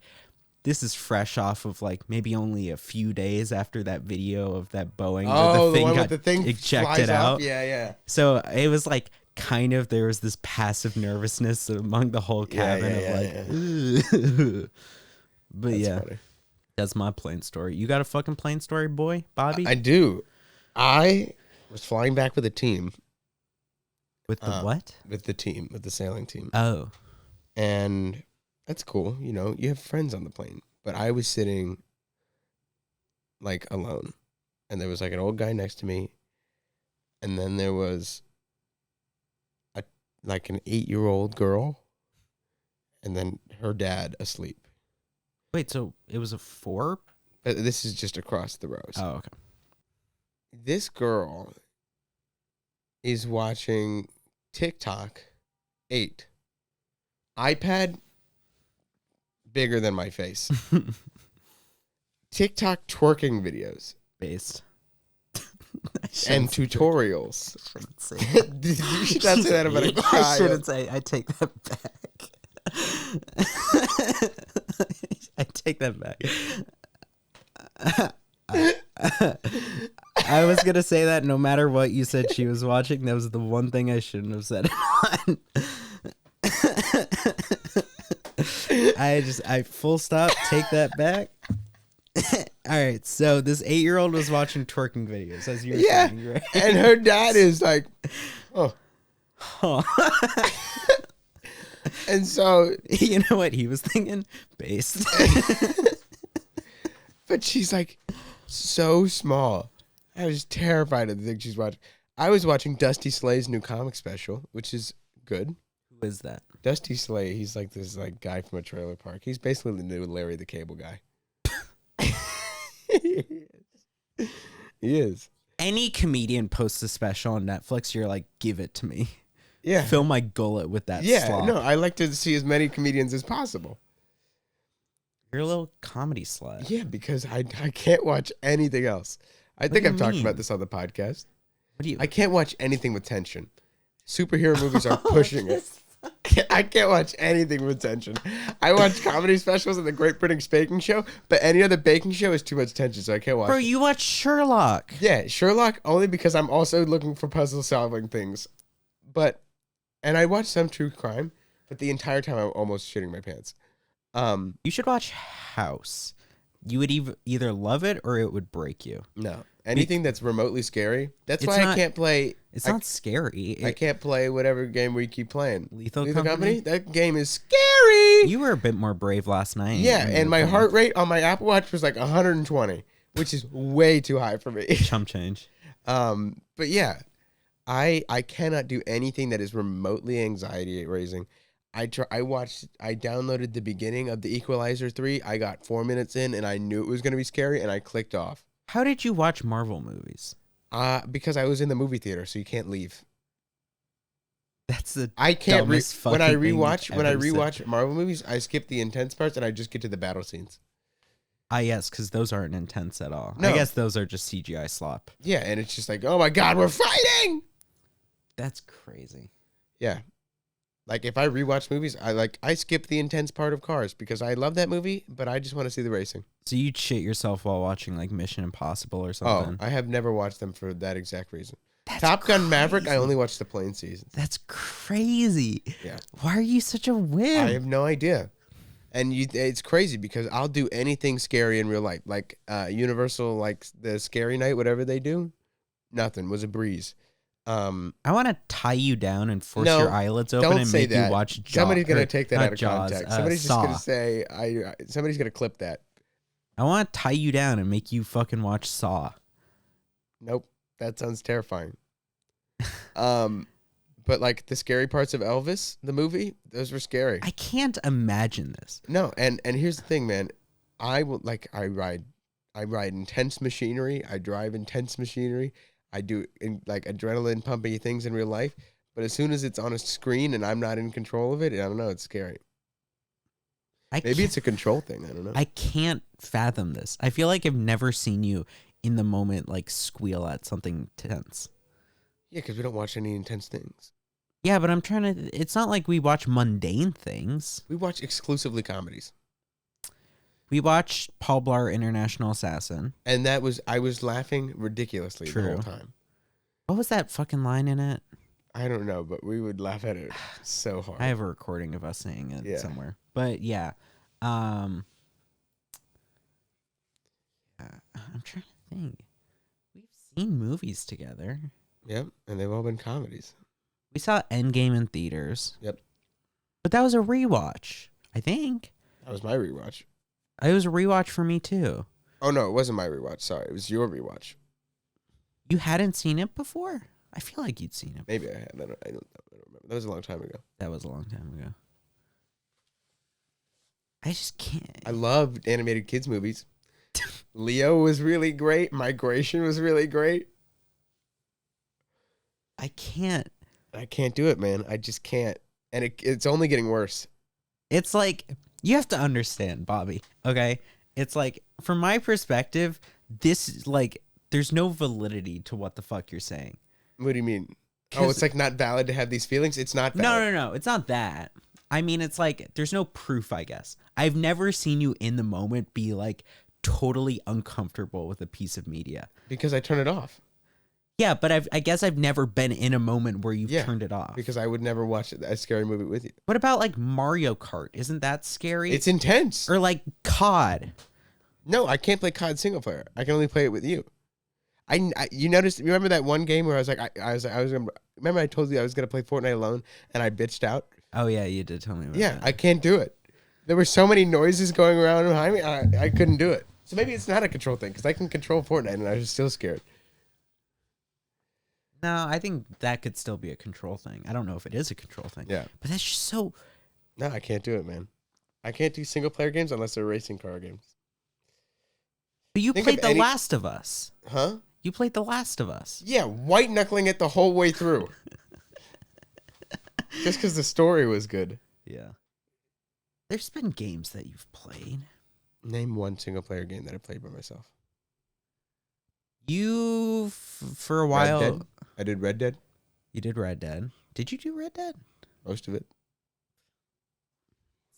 this is fresh off of like maybe only a few days after that video of that Boeing where the thing got ejected out. Yeah, yeah. So it was like kind of there was this passive nervousness among the whole cabin But That's yeah, funny. That's my plane story. You got a fucking plane story, boy, Bobby? I do. I was flying back with a team. With the what? With the sailing team. Oh. And that's cool. You know, you have friends on the plane. But I was sitting like alone. And there was like an old guy next to me. And then there was an 8-year-old girl. And then her dad asleep. Wait, so it was a 4? This is just across the rows. Oh, okay. This girl is watching TikTok 8. iPad bigger than my face. TikTok twerking videos. Based. And tutorials. You should not say that about a child. I shouldn't say. I take that back. I take that back. I was gonna say that no matter what you said she was watching, that was the one thing I shouldn't have said it on. I full stop, take that back. All right, so this 8-year-old was watching twerking videos, as you were saying, right? And her dad is like, oh. Huh. And so, you know what he was thinking? Based. But she's like so small. I was terrified of the thing she's watching. I was watching Dusty Slay's new comic special, which is good. Who is that? Dusty Slay, he's like this like guy from a trailer park. He's basically the new Larry the Cable Guy. He is. Any comedian posts a special on Netflix, you're like, give it to me. Yeah. Fill my gullet with that Yeah, slop. no, I like to see as many comedians as possible. You're a little comedy slut. Yeah, because I can't watch anything else. I think I've talked about this on the podcast. What do you? I can't watch anything with tension. Superhero movies are pushing it. I can't watch anything with tension. I watch comedy specials and the Great British Baking Show, but any other baking show is too much tension, so I can't watch Bro, it. you watch Sherlock. Yeah, Sherlock only because I'm also looking for puzzle solving things. And I watch some true crime, but the entire time I'm almost shitting my pants. You should watch House. You would either love it or it would break you. No. Anything that's remotely scary. That's why I can't play. It's not scary. I can't play whatever game we keep playing. Lethal Company? That game is scary. You were a bit more brave last night. Yeah, and my heart rate on my Apple Watch was like 120, which is way too high for me. Chump change. But yeah, I cannot do anything that is remotely anxiety raising. I downloaded the beginning of The Equalizer 3. I got 4 minutes in and I knew it was going to be scary and I clicked off. How did you watch Marvel movies? Because I was in the movie theater, so you can't leave. That's the I can't when I rewatch said. Marvel movies, I skip the intense parts and I just get to the battle scenes. Yes, because those aren't intense at all. No. I guess those are just CGI slop. Yeah, and it's just like, oh my god, we're fighting. That's crazy. Yeah. Like if I rewatch movies, I skip the intense part of Cars because I love that movie, but I just want to see the racing. So you'd shit yourself while watching like Mission Impossible or something? Oh, I have never watched them for that exact reason. That's Top Gun crazy. Maverick, I only watched the plane season. That's crazy. Yeah. Why are you such a wimp? I have no idea. And it's crazy because I'll do anything scary in real life. Like Universal, like the Scary Night, whatever they do, nothing, was a breeze. I want to tie you down and force your eyelids open and make you watch Jaws. Somebody's going to take that out of Jaws, context. Somebody's just Saw. going to say, somebody's going to clip that. I want to tie you down and make you fucking watch Saw. Nope. That sounds terrifying. But But like the scary parts of Elvis, the movie, those were scary. I can't imagine this. No, and here's the thing, man. I ride intense machinery. I drive intense machinery. I do like adrenaline pumping things in real life. But as soon as it's on a screen and I'm not in control of it, I don't know. It's scary. Maybe it's a control thing. I don't know. I can't fathom this. I feel like I've never seen you in the moment like squeal at something tense. Yeah, because we don't watch any intense things. Yeah, but I'm trying to. It's not like we watch mundane things. We watch exclusively comedies. We watched Paul Blart International Assassin. And I was laughing ridiculously the whole time. What was that fucking line in it? I don't know, but we would laugh at it so hard. I have a recording of us saying it somewhere. But yeah. I'm trying to think. We've seen movies together. Yep, and they've all been comedies. We saw Endgame in theaters. Yep. But that was a rewatch, I think. That was my rewatch. It was a rewatch for me too. Oh no, it wasn't my rewatch. Sorry, it was your rewatch. You hadn't seen it before? I feel like you'd seen it. Maybe I had. I don't remember. That was a long time ago. That was a long time ago. I just can't. I loved animated kids movies. Leo was really great. Migration was really great. I can't do it, man. I just can't. And it's only getting worse. It's like, you have to understand, Bobby, okay? It's like, from my perspective, this is like, there's no validity to what the fuck you're saying. What do you mean? Oh, it's like not valid to have these feelings? It's not valid. No. It's not that. I mean, it's like, there's no proof, I guess. I've never seen you in the moment be like totally uncomfortable with a piece of media. Because I turn it off. Yeah, but I guess I've never been in a moment where you've turned it off. Because I would never watch a scary movie with you. What about like Mario Kart? Isn't that scary? It's intense. Or like COD. No, I can't play COD single player. I can only play it with you. You remember that one game where I was like, remember I told you I was going to play Fortnite alone and I bitched out? Oh yeah, you did tell me about that. Yeah, I can't do it. There were so many noises going around behind me, I couldn't do it. So maybe it's not a control thing because I can control Fortnite and I was still scared. No, I think that could still be a control thing. I don't know if it is a control thing. Yeah. But that's just so... No, I can't do it, man. I can't do single player games unless they're racing car games. But you played The Last of Us. Huh? You played The Last of Us. Yeah, white knuckling it the whole way through. Just because the story was good. Yeah. There's been games that you've played. Name one single player game that I played by myself. You, for a while... Red Dead? I did Red Dead. You did Red Dead. Did you do Red Dead? Most of it.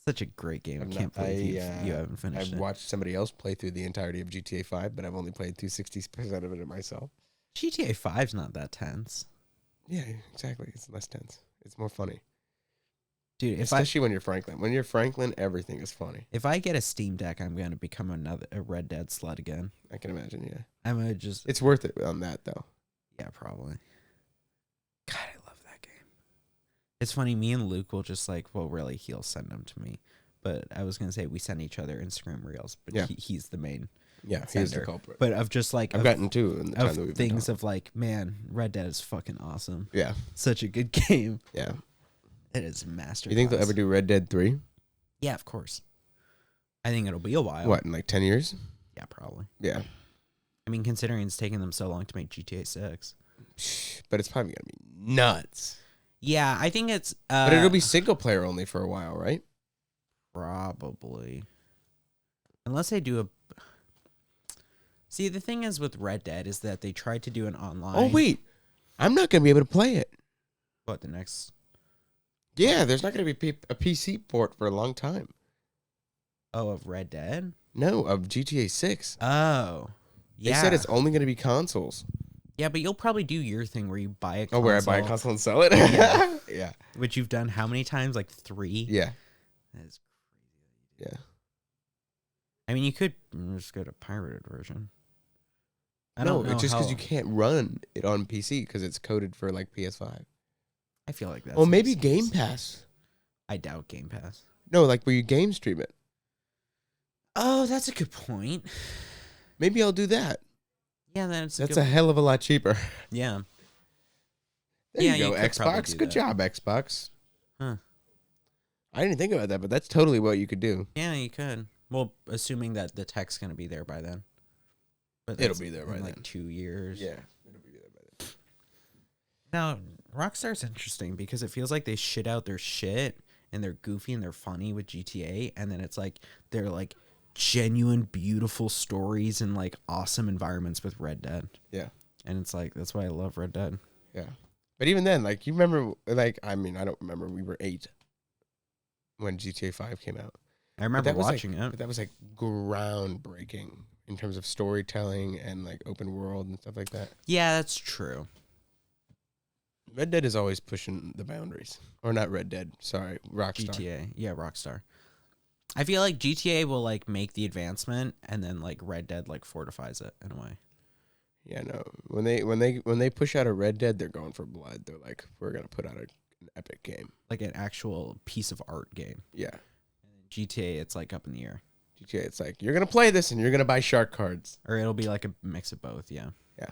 Such a great game. I can't believe you haven't finished it. I've watched somebody else play through the entirety of GTA 5, but I've only played through 60% of it myself. GTA 5's not that tense. Yeah, exactly. It's less tense. It's more funny. Dude, especially when you're Franklin. When you're Franklin, everything is funny. If I get a Steam Deck, I'm going to become a Red Dead slut again. I can imagine, yeah. I'm going to just... It's worth it on that, though. Yeah, probably. God, I love that game. It's funny, me and Luke will just like, well, really, he'll send them to me. But I was going to say we send each other Instagram reels, but yeah. He's the main sender. He's the culprit. But of just like... I've gotten two in the time that we've been things of like, man, Red Dead is fucking awesome. Yeah. Such a good game. Yeah. It is a masterclass. You think they'll ever do Red Dead 3? Yeah, of course. I think it'll be a while. What, in like 10 years? Yeah, probably. Yeah. I mean, considering it's taken them so long to make GTA 6. But it's probably going to be nuts. Yeah, I think it's... but it'll be single player only for a while, right? Probably. Unless they do a... See, the thing is with Red Dead is that they tried to do an online... Oh, wait. I'm not going to be able to play it. What, the next... Yeah, there's not going to be a PC port for a long time. Oh, of Red Dead? No, of GTA 6. Oh. Yeah. They said it's only going to be consoles. Yeah, but you'll probably do your thing where you buy a console. Oh, where I buy a console and sell it? Yeah. Yeah. Which you've done how many times? Like 3? Yeah. That is crazy. Yeah. I mean, you could just get a pirated version. No, it's just because you can't run it on PC because it's coded for like PS5. I feel like that's... Well, maybe Game Pass. I doubt Game Pass. No, like where you game stream it. Oh, that's a good point. Maybe I'll do that. Yeah, that's a hell of a lot cheaper. Yeah. There Yeah, you you go, could probably Xbox. do Good that. job, Xbox. Huh. I didn't think about that, but that's totally what you could do. Yeah, you could. Well, assuming that the tech's gonna be there by then. But It'll that's be there by in then. like 2 years. Yeah, it'll be there by then. Now, Rockstar's interesting because it feels like they shit out their shit and they're goofy and they're funny with GTA, and then it's like they're like genuine, beautiful stories and like awesome environments with Red Dead. Yeah. And it's like that's why I love Red Dead. Yeah. But even then, like, you remember, like, I mean, I don't remember. We were 8 when GTA 5 came out. I remember that was, watching But it. that was, like, groundbreaking in terms of storytelling and, like, open world and stuff like that. Yeah, that's true. Red Dead is always pushing the boundaries. Or not Red Dead, sorry, Rockstar. GTA. Yeah, Rockstar. I feel like GTA will like make the advancement and then like Red Dead like fortifies it in a way. Yeah, no. When they push out a Red Dead, they're going for blood. They're like, we're gonna put out an epic game. Like an actual piece of art game. Yeah. GTA, it's like up in the air. GTA, it's like, you're gonna play this and you're gonna buy shark cards. Or it'll be like a mix of both, yeah. Yeah.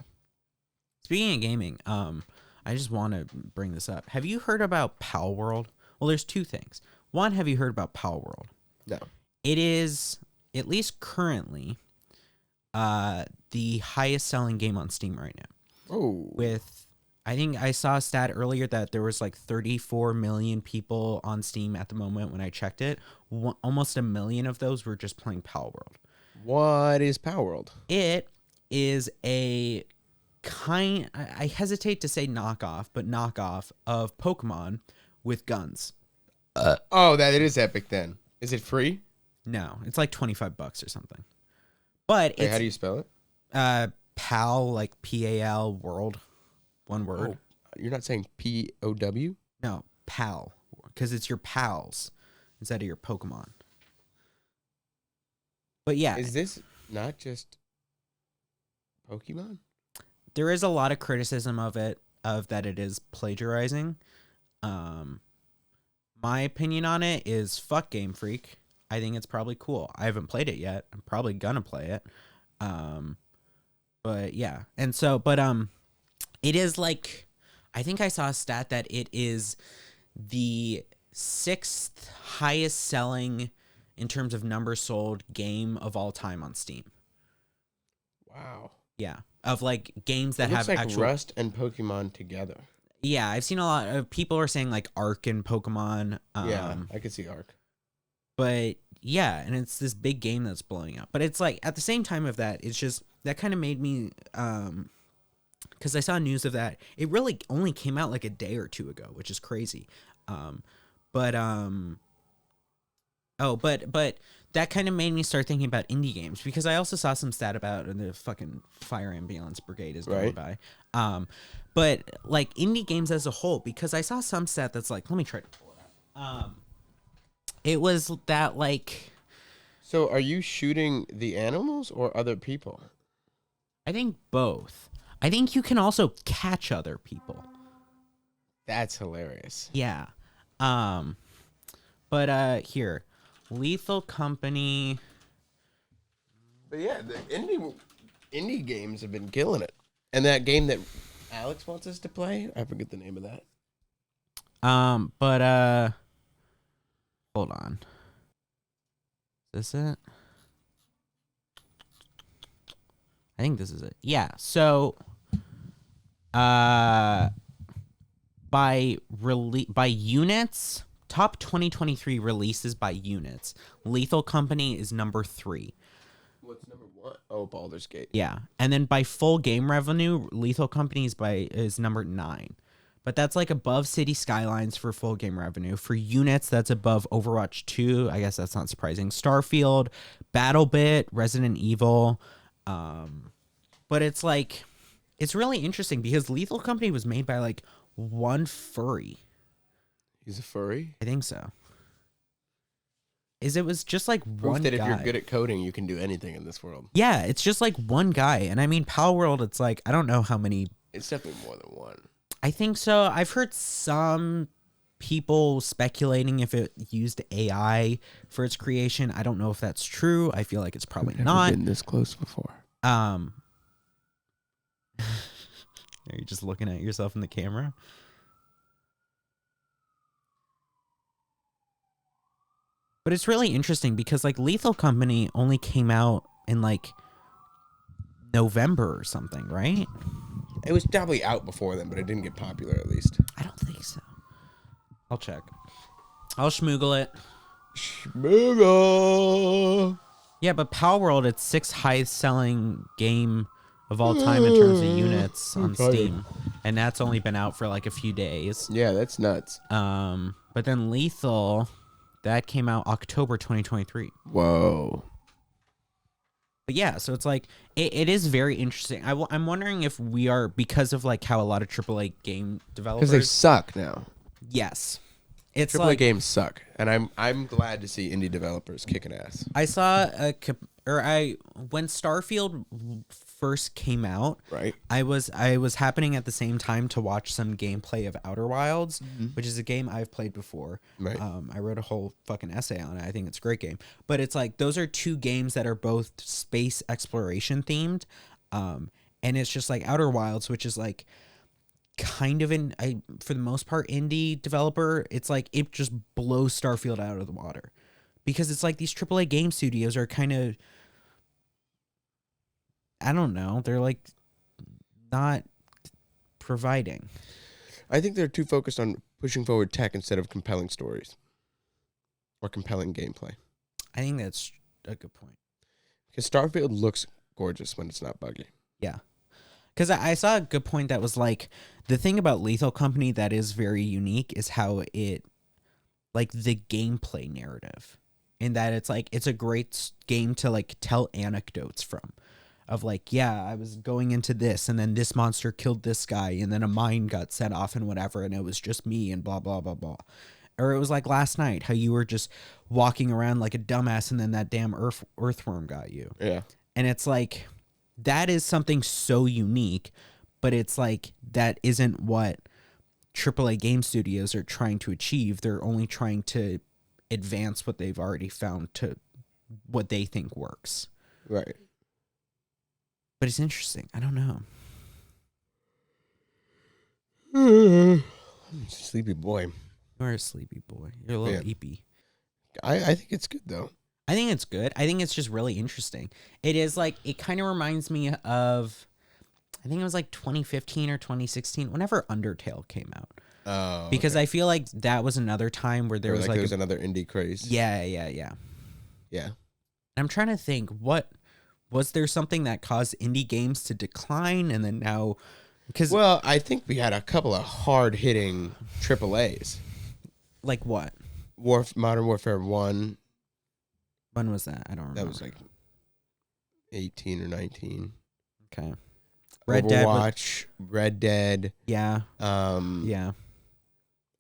Speaking of gaming, I just want to bring this up. Have you heard about Palworld? Well, there's two things. One, have you heard about Palworld? No. It is, at least currently, the highest selling game on Steam right now. Oh. With, I think I saw a stat earlier that there was like 34 million people on Steam at the moment when I checked it. Almost 1 million of those were just playing Palworld. What is Palworld? It is a I hesitate to say knockoff, but knockoff of Pokemon with guns. Oh, that it is epic then. Is it free? No, it's like $25 or something. But Wait, it's how do you spell it? PAL, like PAL world, one word. Oh, you're not saying POW? No, PAL, because it's your pals instead of your Pokemon. But yeah, Is this not just Pokemon? there is a lot of criticism of that it is plagiarizing. My opinion on it is fuck Game Freak. I think it's probably cool. I haven't played it yet. I'm probably gonna play it. But yeah. And so, but it is like, I think I saw a stat that it is the 6th highest selling in terms of numbers sold game of all time on Steam. Wow. Yeah. Of like games that It looks have like actual Rust and Pokemon together. Yeah, I've seen a lot of people are saying like Ark and Pokemon. Yeah, I could see Ark. But yeah, and it's this big game that's blowing up. But it's like at the same time of that, it's just that kind of made me because I saw news of that. It really only came out like a day or two ago, which is crazy. But that kind of made me start thinking about indie games because I also saw some stat about the fucking fire ambulance brigade is going by. But like indie games as a whole, because I saw some stat that's like, let me try to pull it up. It was that like, So are you shooting the animals or other people? I think both. I think you can also catch other people. That's hilarious. Yeah. But here, Lethal Company. But yeah, the indie games have been killing it. And that game that Alex wants us to play, I forget the name of that. Hold on. Is this it? I think this is it. Yeah. So, by units, top 2023 releases by units, Lethal Company is number 3. What's number 1? Oh, Baldur's Gate. Yeah, and then by full game revenue, Lethal Company is number 9. But that's like above City Skylines for full game revenue. For units, that's above Overwatch 2. I guess that's not surprising. Starfield, BattleBit, Resident Evil. But it's like, it's really interesting because Lethal Company was made by like one furry. He's a furry? I think so. It was just like Proof one that guy. if you're good at coding, you can do anything in this world. Yeah, it's just like one guy. And I mean, Palworld, it's like, I don't know how many. It's definitely more than one. I think so. I've heard some people speculating if it used AI for its creation. I don't know if that's true. I feel like it's probably I've not. never been this close before. Are you just looking at yourself in the camera? But it's really interesting because like Lethal Company only came out in like November or something, right? It was probably out before then, but it didn't get popular at least. I don't think so. I'll check. I'll schmoogle it. Schmoogle. Yeah, but Palworld, it's 6th highest selling game of all time in terms of units on Steam. And that's only been out for like a few days. Yeah, that's nuts. But then Lethal, that came out October 2023. Whoa. But yeah, so it's like, it is very interesting. I'm wondering if we are, because of like how a lot of AAA game developers. Because they suck now. Yes. It's AAA like, games suck, and I'm glad to see indie developers kicking ass. I saw when Starfield first came out, Right. I was happening at the same time to watch some gameplay of Outer Wilds, which is a game I've played before. Right. I wrote a whole fucking essay on it. I think it's a great game. But it's like those are two games that are both space exploration themed. And it's just like Outer Wilds, which is like kind of for the most part indie developer. It's like it just blows Starfield out of the water. Because it's like these AAA game studios are kind of, I don't know, they're like not providing. I think they're too focused on pushing forward tech instead of compelling stories or compelling gameplay. I think that's a good point. Because Starfield looks gorgeous when it's not buggy. Yeah. Because I saw a good point that was like, the thing about Lethal Company that is very unique is how it, like the gameplay narrative. In that it's like, it's a great game to like tell anecdotes from. Of like, yeah, I was going into this and then this monster killed this guy and then a mine got set off and whatever and it was just me and blah, blah, blah, blah. Or it was like last night, how you were just walking around like a dumbass and then that damn earthworm got you. Yeah. And it's like, that is something so unique, but it's like, that isn't what AAA game studios are trying to achieve. They're only trying to advance what they've already found to what they think works. Right. But it's interesting. I don't know. Sleepy boy. You're a sleepy boy. You're a little Yeah. eepy. I think it's good, though. I think it's good. I think it's just really interesting. It is like, it kind of reminds me of, I think it was like 2015 or 2016, whenever Undertale came out. Oh, Because okay. I feel like that was another time where there was like there was another indie craze. yeah. Yeah. I'm trying to think, was there something that caused indie games to decline and then now, because Well, I think we had a couple of hard-hitting AAAs. like what? Modern Warfare 1, When was that? I don't remember. that was like 18 or 19. Okay. Overwatch, Red Dead. Yeah. Yeah. Yeah.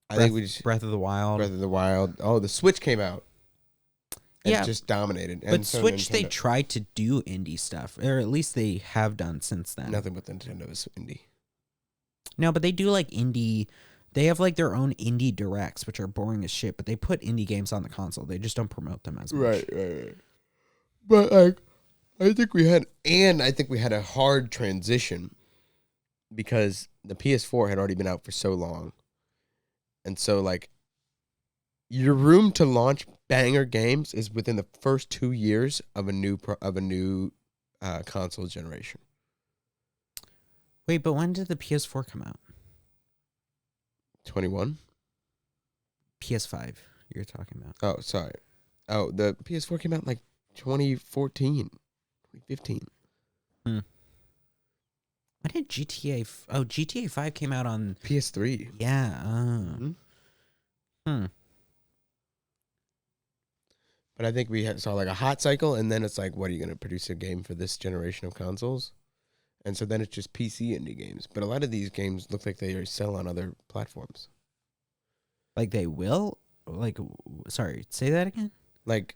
I think we just Breath of the Wild. Breath of the Wild. Oh, the Switch came out. And Yeah. just dominated. But And so Switch, they Nintendo- tried to do indie stuff, or at least they have done since then. nothing but Nintendo is indie. No, but they do like indie. They have like their own indie directs, which are boring as shit. But they put indie games on the console. They just don't promote them as much. Right. But like, I think we had a hard transition because the PS4 had already been out for so long, and so like, your room to launch banger games is within the first 2 years of a new console generation. Wait, but when did the PS4 come out? 21. PS5. You're talking about? Oh, sorry. Oh, the PS4 came out in like 2014, 2015. When did GTA? GTA 5 came out on. PS3. Yeah. But I think we saw like a hot cycle, and then it's like, what are you going to produce a game for this generation of consoles? And so then it's just PC indie games. But a lot of these games look like they are sell on other platforms. Like they will? Like, sorry, say that again? Like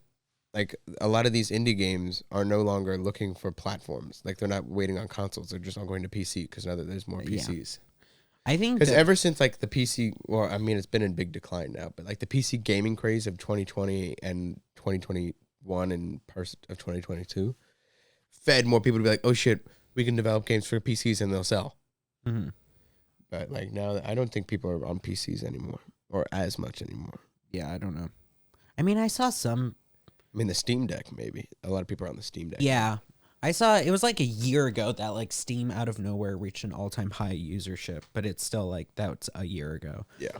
a lot of these indie games are no longer looking for platforms. Like they're not waiting on consoles. They're just all going to PC because now that there's more Yeah. PCs. I think Because that- ever since like the PC, well, I mean, it's been in big decline now, but like the PC gaming craze of 2020 and 2021 and parts of 2022 fed more people to be like, oh shit, we can develop games for PCs and they'll sell. Mhm. But like now, I don't think people are on PCs anymore or as much anymore. Yeah, I don't know. I mean, I saw some. I mean, the Steam Deck, maybe. A lot of people are on the Steam Deck. Yeah. I saw it was like a year ago that like Steam out of nowhere reached an all-time high usership, but it's still like that's a year ago. Yeah.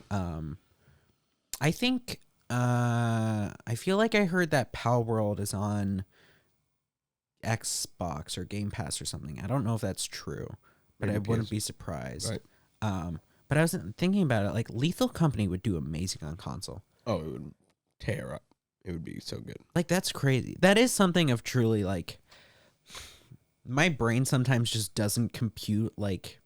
I think I feel like I heard that Palworld is on Xbox or Game Pass or something. I don't know if that's true, but Maybe I wouldn't PS. be surprised. Right. But I was thinking about it, like Lethal Company would do amazing on console. Oh, it would tear up. It would be so good. Like that's crazy. That is something of truly like my brain sometimes just doesn't compute like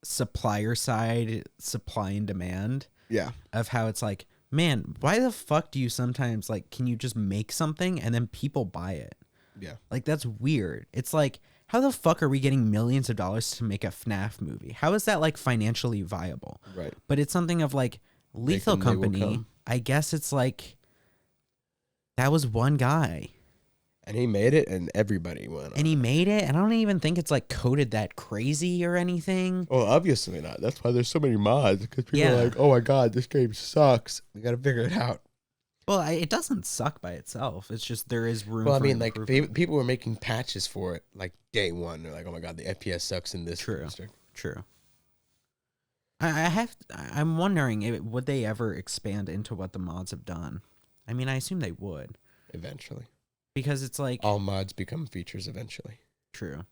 supplier side supply and demand Yeah. of how it's like, man, why the fuck do you sometimes like can you just make something and then people buy it? Yeah. Like that's weird. It's like how the fuck are we getting millions of dollars to make a FNAF movie? How is that like financially viable? Right. But it's something of like Lethal them, they will Company. come. I guess it's like that was one guy. And he made it, and everybody went on. And he made it, and I don't even think it's like coded that crazy or anything. Well, obviously not. That's why there's so many mods, because people Yeah. are like, oh my god, this game sucks. We gotta figure it out. Well, it doesn't suck by itself. It's just there is room. Well, I for mean, like, improvement. people were making patches for it, like, day one. They're like, oh my god, the FPS sucks in this True. district. True. I'm wondering, would they ever expand into what the mods have done? I mean, I assume they would, Eventually. because it's like All mods become features eventually. true.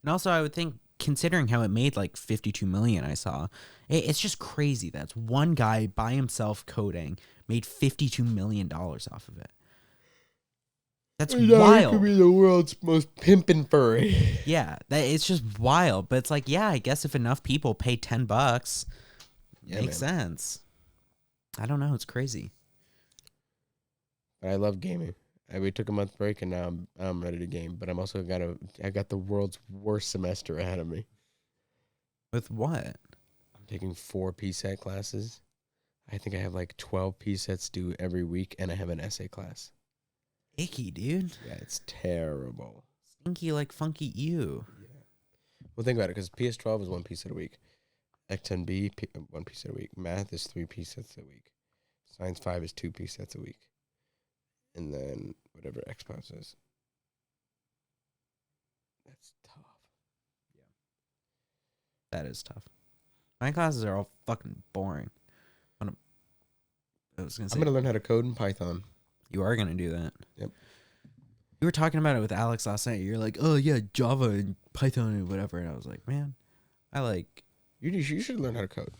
And also, I would think, considering how it made like 52 million, I saw, it's just crazy. That's one guy by himself coding made $52 million off of it. That's I know, wild. He could be the world's most pimpin' furry. Yeah, it's just wild. But it's like, yeah, I guess if enough people pay $10, Yeah, makes man. sense. I don't know. It's crazy. But I love gaming. We took a month break, and now I'm ready to game. But I'm also I got the world's worst semester ahead of me. With what? I'm taking 4 PSET classes. I think I have like 12 PSETs due every week, and I have an essay class. Icky, dude. Yeah, it's terrible. Stinky like funky you. Well, think about it, because PS12 is 1 PSET a week. X10B, 1 PSET a week. Math is 3 PSETs a week. Science 5 is 2 PSETs a week. And then whatever Xbox is. That's tough. That is tough. My classes are all fucking boring. I was gonna say I'm going to learn how to code in Python. you are gonna do that. Yep. You were talking about it with Alex last night. You're like, oh yeah, Java and Python and whatever. And I was like, man, I like. You should learn how to code.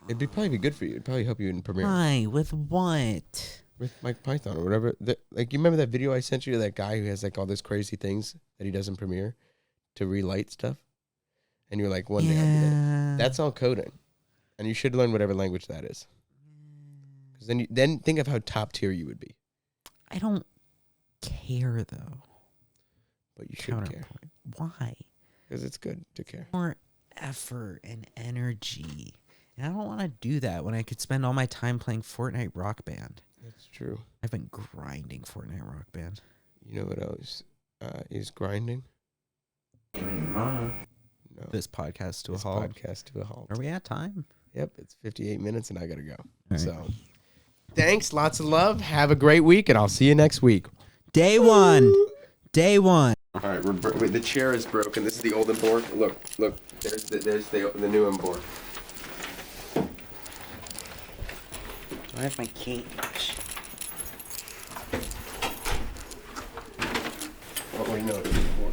It'd probably be good for you. It'd probably help you in Premiere. Why? With what? With like Python or whatever. Like, you remember that video I sent you of that guy who has like all those crazy things that he does in Premiere to relight stuff? And you're like, one day I'll do that. That's all coding. And you should learn whatever language that is. Because then think of how top tier you would be. I don't care though. But you should care. Counterpoint. Why? Because it's good to care. More effort and energy. And I don't want to do that when I could spend all my time playing Fortnite Rock Band. That's true. I've been grinding Fortnite Rock Band. You know what else is grinding? No. No. This podcast to This a halt. podcast to a halt. Are we at time? Yep, it's 58 minutes and I got to go. right. So, thanks. Lots of love. Have a great week, and I'll see you next week. Day one. Day one. All right, wait, the chair is broken. This is the old board. Look. There's the new board. I have my cage. Oh, wait, no, it's the board.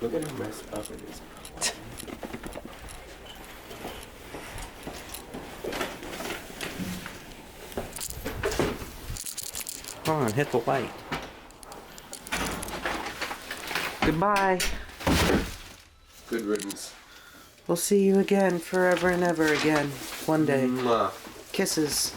Look at how messed up it is. Hold on, hit the light. Goodbye. Good riddance. We'll see you again forever and ever again. One day. Mwah. Kisses.